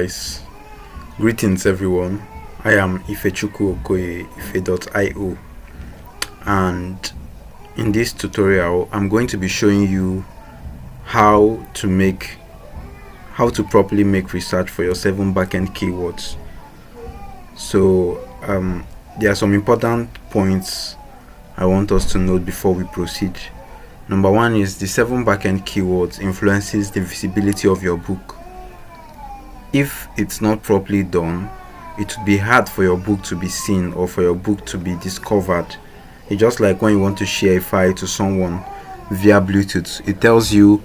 Guys, greetings everyone. I am Ifechukwu Okoye, Ife.io, and in this tutorial I'm going to be showing you how to properly make research for your 7 backend keywords. So there are some important points I want us to note before we proceed. Number 1 is the 7 backend keywords influences the visibility of your book. If it's not properly done, it would be hard for your book to be seen or for your book to be discovered. It's just like when you want to share a file to someone via Bluetooth. It tells you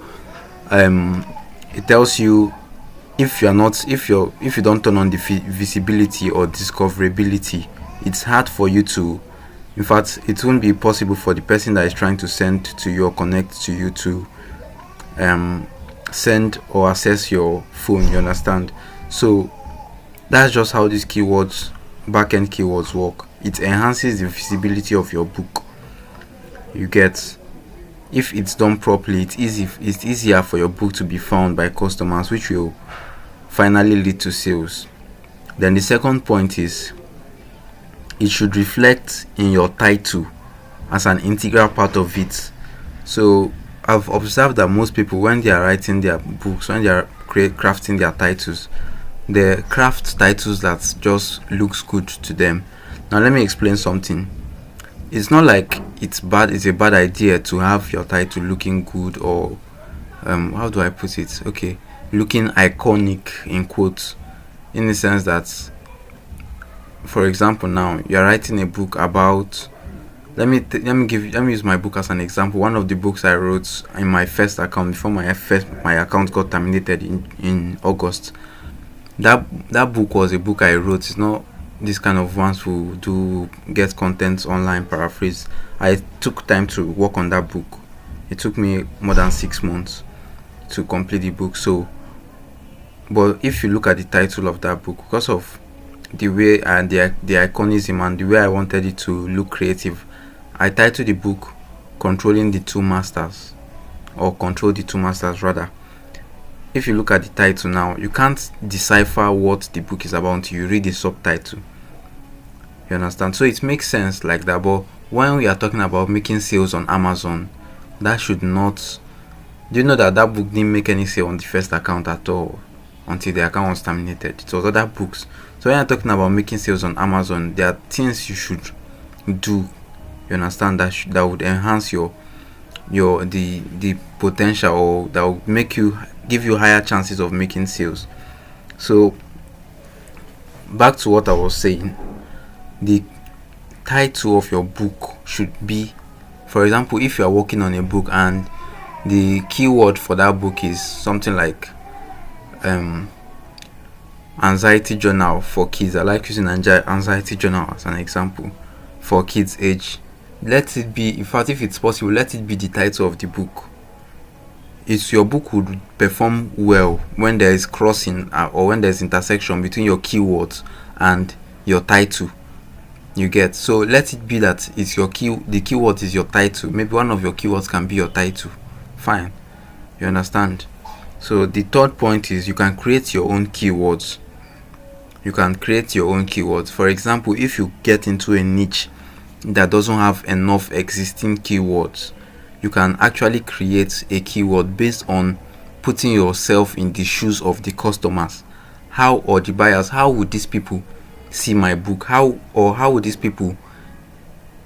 if you don't turn on the visibility or discoverability, it's hard for you to, in fact it won't be possible for the person that is trying to send to you or connect to you to send or access your phone. You understand? So that's just how these keywords, backend keywords, work. It enhances the visibility of your book. You get? If it's done properly, it's easier for your book to be found by customers, which will finally lead to sales. Then the second point is it should reflect in your title as an integral part of it. So I've observed that most people, when they are writing their books, when they are crafting their titles, they craft titles that just looks good to them. Now let me explain something. It's not like it's a bad idea to have your title looking good, or how do I put it? Okay, looking iconic in quotes, in the sense that, for example, now you're writing a book about, let me use my book as an example. One of the books I wrote in my first account before my account got terminated in August. That book was a book I wrote. It's not this kind of ones who do get content online paraphrase. I took time to work on that book. It took me more than 6 months to complete the book. So, but if you look at the title of that book, because of the way and the iconism and the way I wanted it to look creative, I titled the book Controlling the Two Masters, or Control the Two Masters rather. If you look at the title now, you can't decipher what the book is about until you read the subtitle. You understand? So it makes sense like that. But when we are talking about making sales on Amazon, that should not. Do you know that book didn't make any sale on the first account at all until the account was terminated? It was other books. So when you're talking about making sales on Amazon, there are things you should do. You understand? That would enhance the potential, or that will give you higher chances of making sales. So back to what I was saying, the title of your book should be, for example, if you are working on a book and the keyword for that book is something like anxiety journal for kids. I like using anxiety journal as an example for kids age. Let it be, in fact, if it's possible, let it be the title of the book. Your book would perform well when there is crossing or when there is intersection between your keywords and your title. You get? So let it be that it's the keyword is your title. Maybe one of your keywords can be your title. Fine. You understand? So the third point is you can create your own keywords. For example, if you get into a niche that doesn't have enough existing keywords, you can actually create a keyword based on putting yourself in the shoes of the customers. Or the buyers, how would these people see my book? How would these people,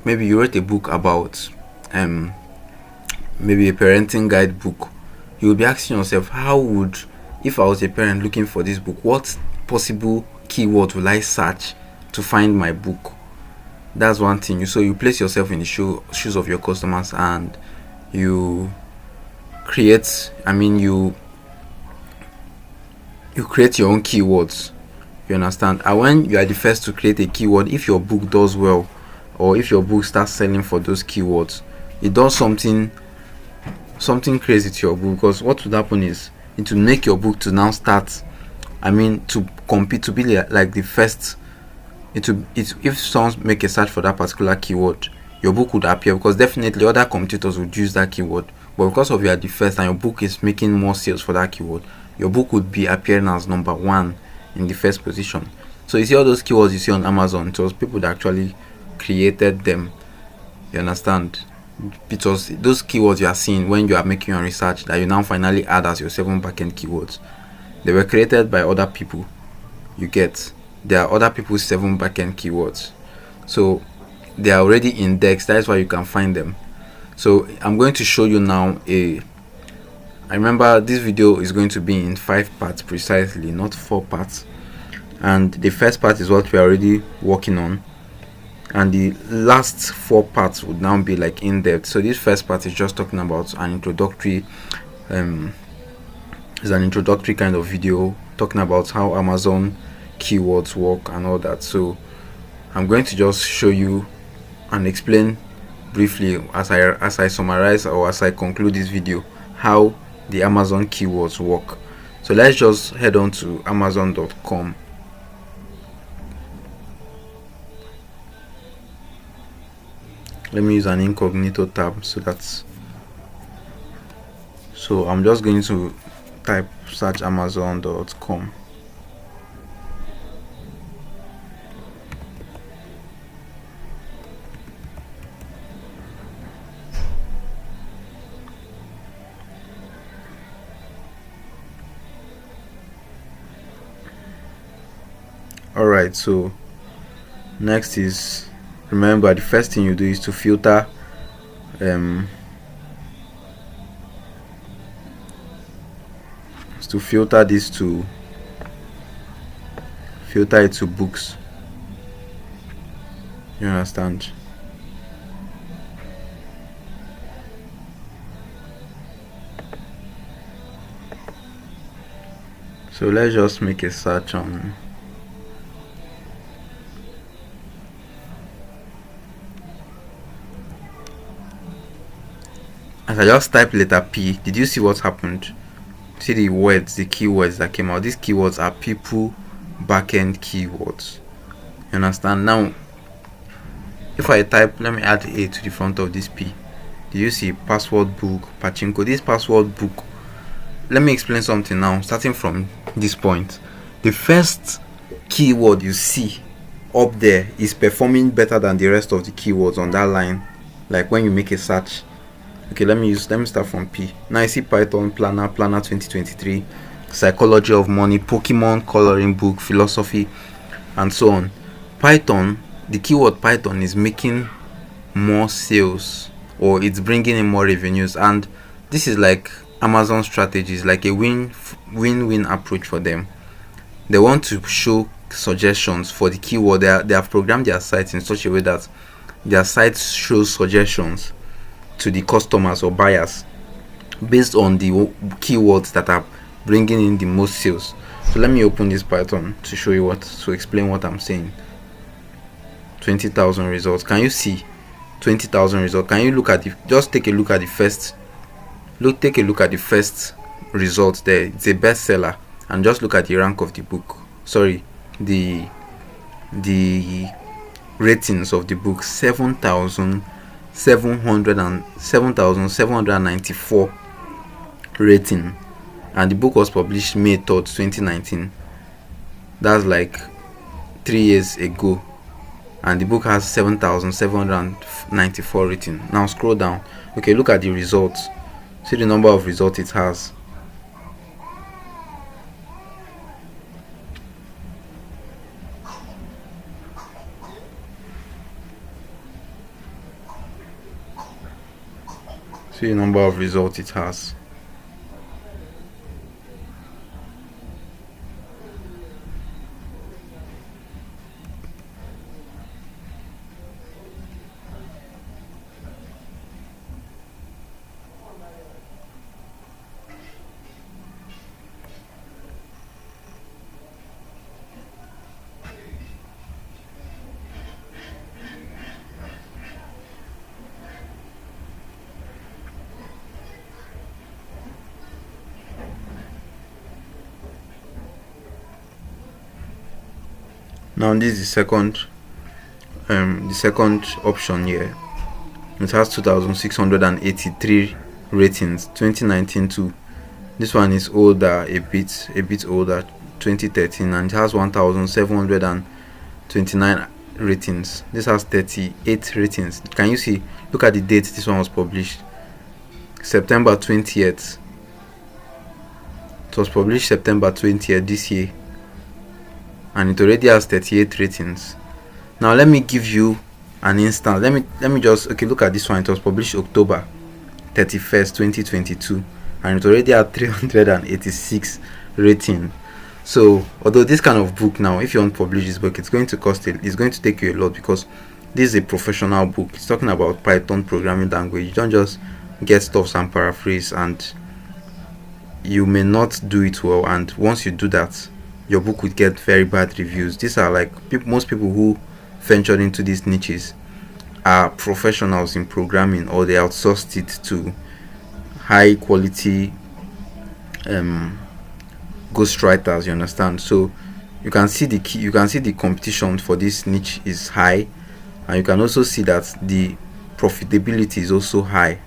maybe you wrote a book about maybe a parenting guide book. You will be asking yourself, if I was a parent looking for this book, what possible keyword will I search to find my book? That's one thing. So you place yourself in the shoes of your customers, and you create you create your own keywords. You understand? And when you are the first to create a keyword, if your book does well, or if your book starts selling for those keywords, it does something crazy to your book. Because what would happen is it will make your book to now start to compete, to be like the first. If someone make a search for that particular keyword, your book would appear, because definitely other competitors would use that keyword. But because of you are the first and your book is making more sales for that keyword, your book would be appearing as number one in the first position. So you see all those keywords you see on Amazon, it was people that actually created them. You understand? Because those keywords you are seeing when you are making your research that you now finally add as your 7 backend keywords, they were created by other people. You get, there are other people's 7 backend keywords, so they are already indexed. That is why you can find them. So I'm going to show you now I remember this video is going to be in 5 parts precisely, not 4 parts, and the first part is what we are already working on, and the last 4 parts would now be like in depth. So this first part is just talking about an introductory is an introductory kind of video talking about how Amazon keywords work and all that. So I'm going to just show you and explain briefly as I summarize or as I conclude this video how the Amazon keywords work. So let's just head on to amazon.com. Let me use an incognito tab so I'm just going to type search amazon.com. Alright, so next is, remember, the first thing you do is to filter this to filter it to books. You understand? So let's just make a search on as I just type letter P. Did you see what happened? See the words, the keywords that came out. These keywords are people backend keywords. You understand? Now if I type, let me add A to the front of this P. Do you see password book, pachinko? This password book, let me explain something now, starting from this point. The first keyword you see up there is performing better than the rest of the keywords on that line, like when you make a search. Okay, let me start from P. Now I see Python, Planner 2023, Psychology of Money, Pokemon, Coloring Book, Philosophy, and so on. Python, the keyword Python is making more sales, or it's bringing in more revenues, and this is like Amazon strategies, like a win-win approach for them. They want to show suggestions for the keyword. They have programmed their sites in such a way that their sites show suggestions to the customers or buyers based on the keywords that are bringing in the most sales. So let me open this Python to show you to explain what I'm saying. 20,000 results. Can you see 20,000 results? Can you look at just take a look at the first result there. It's a bestseller, and just look at the rank of the book. Sorry, the ratings of the book. 7,794 rating, and the book was published May 3rd, 2019. That's like 3 years ago, and the book has 7,794 rating. Now scroll down. Okay, look at the results. See the number of results it has. See the number of results it has. Now this is the second option here. It has 2,683 ratings, 2019 too. This one is older, a bit older, 2013, and it has 1729 ratings. This has 38 ratings. Can you see? Look at the date this one was published. September 20th. It was published September 20th this year, and it already has 38 ratings. Now let me give you an instance. Let me just look at this one. It was published October 31st 2022, and it already had 386 rating. So although this kind of book, now if you want to publish this book, it's going to take you a lot, because this is a professional book. It's talking about Python programming language. You don't just get stuff and paraphrase, and you may not do it well, and once you do that, your book would get very bad reviews. These are like most people who ventured into these niches are professionals in programming, or they outsourced it to high quality ghostwriters, you understand? So you can see the competition for this niche is high, and you can also see that the profitability is also high,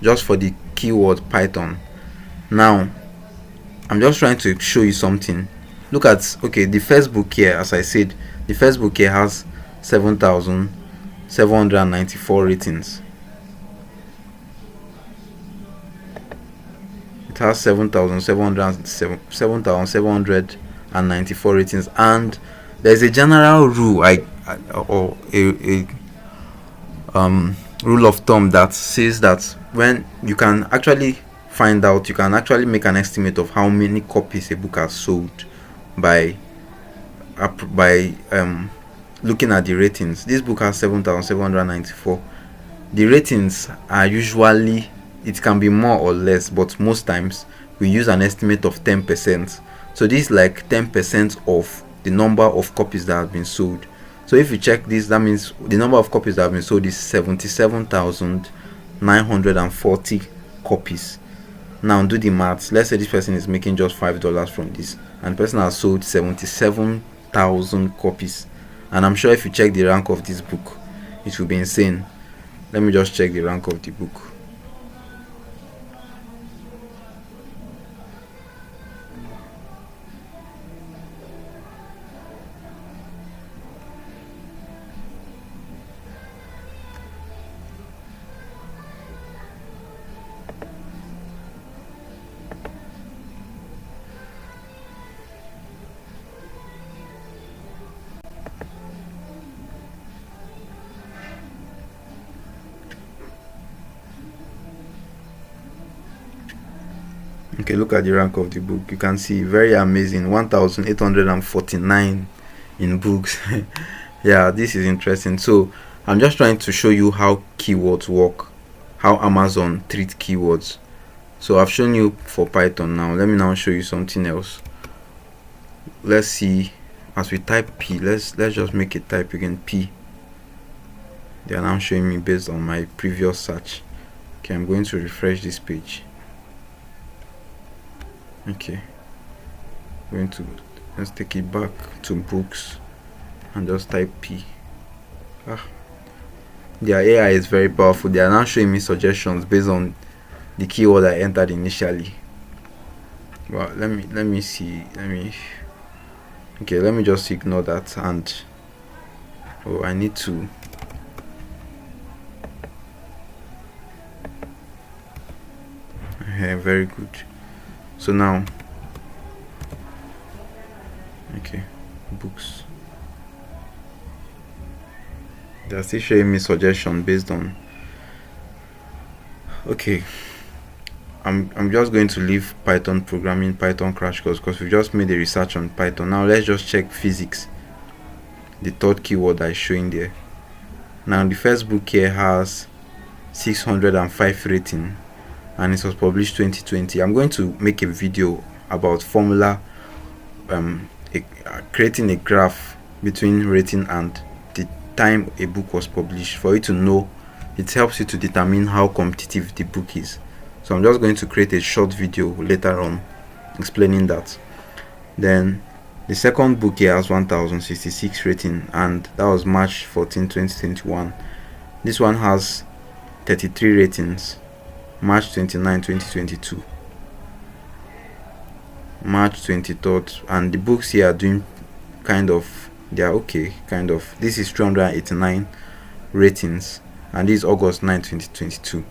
just for the keyword Python. Now I'm just trying to show you something. Look at the first book here. As I said, the first book here has 7,794 ratings. It has 7,794 ratings, and there's a general rule, or a rule of thumb that says that when you can actually make an estimate of how many copies a book has sold by looking at the ratings. This book has 7,794. The ratings are usually, it can be more or less, but most times we use an estimate of 10%. So this is like 10% of the number of copies that have been sold. So if you check this, that means the number of copies that have been sold is 77,940 copies. Now do the maths. Let's say this person is making just $5 from this, and the person has sold 77,000 copies. And I'm sure if you check the rank of this book, it will be insane. Let me just check the rank of the book. Okay, look at the rank of the book. You can see, very amazing, 1,849 in books. Yeah, this is interesting. So I'm just trying to show you how keywords work, how Amazon treats keywords. So I've shown you for Python. Now let me now show you something else. Let's see, as we type P, let's just make it type again P. They are now showing me based on my previous search. Okay, I'm going to refresh this page. Okay, let's take it back to books and just type P. Their AI is very powerful. They are now showing me suggestions based on the keyword I entered initially. Well, let me see. Okay, let me just ignore that, and I need to. Very good. So now, okay, books. They're still showing me suggestion based on. Okay, I'm just going to leave Python programming, Python crash course, because we just made a research on Python. Now let's just check physics, the third keyword that is showing there. Now the first book here has 605 rating, and it was published 2020. I'm going to make a video about formula, creating a graph between rating and the time a book was published, for you to know. It helps you to determine how competitive the book is. So I'm just going to create a short video later on explaining that. Then the second book here has 1066 rating, and that was March 14, 2021. This one has 33 ratings, March 29, 2022. March 23rd, and the books here are doing kind of, they are okay, kind of. This is 389 ratings, and this is August 9, 2022.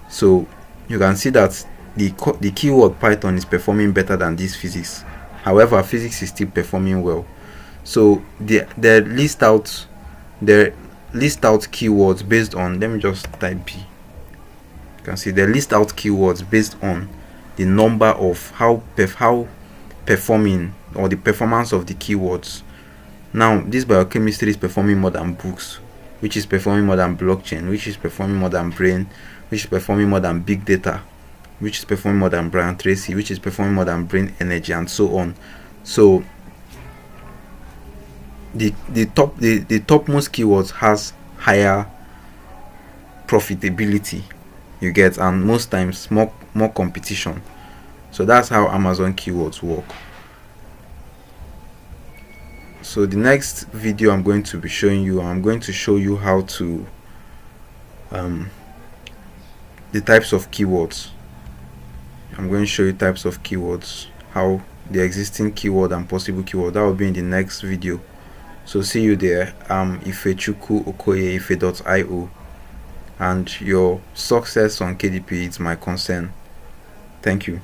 So you can see that the keyword Python is performing better than this physics. However, physics is still performing well. So they list out keywords based on, let me just type B. You can see they list out keywords based on the number of how performing, or the performance of the keywords. Now this biochemistry is performing more than books, which is performing more than blockchain, which is performing more than brain, which is performing more than big data, which is performing more than Brian Tracy, which is performing more than brain energy, and so on. So the topmost keywords has higher profitability, you get, and most times more competition. So that's how Amazon keywords work. So the next video I'm going to be showing you, I'm going to show you how to the types of keywords. I'm going to show you types of keywords, how the existing keyword and possible keyword. That will be in the next video. So see you there. Ifechukwu Okoye, ife.io, and your success on KDP is my concern. Thank you.